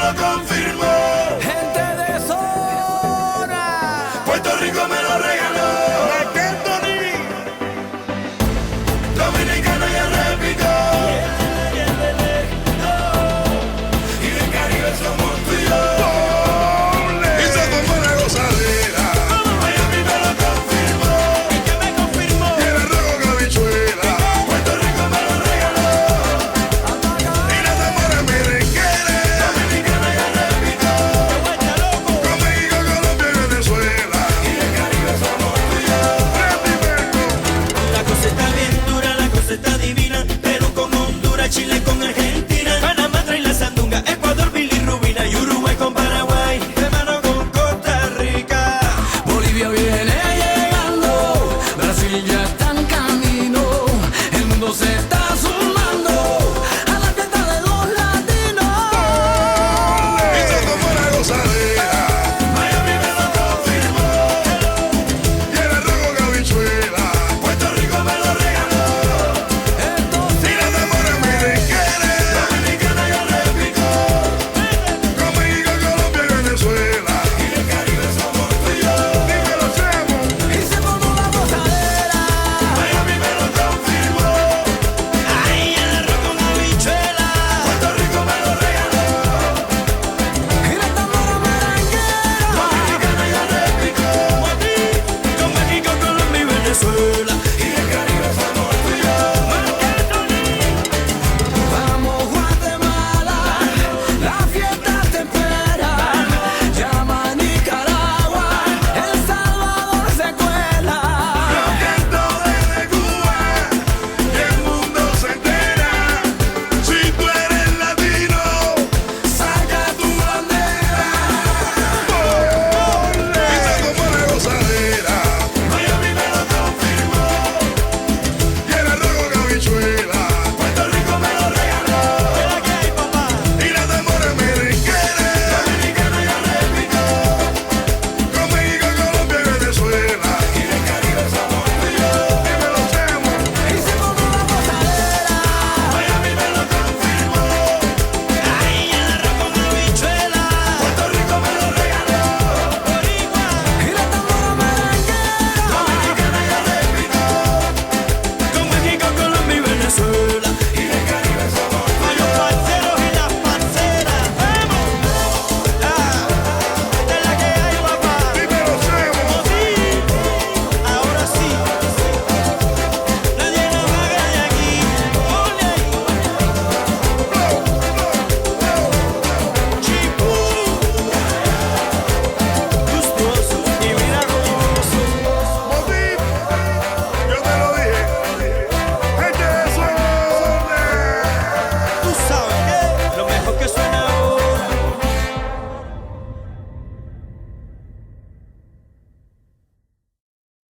lo confirmó. Gente de zona. Puerto Rico me lo regaló. Dominicana ya repito. Y del Caribe somos tú y yo. Y se formó una gozadera. Miami me lo confirmó. ¿Y qué me confirmó? Y el arroz con habichuela. Puerto Rico me lo regaló. Y la tambora merenguera. Dominicana ya repito. Vuelta loco. Con México, Colombia y Venezuela. Y del Caribe somos tú y yo. La cosa está bien dura, la cosa está divina, pero con Honduras, Chile,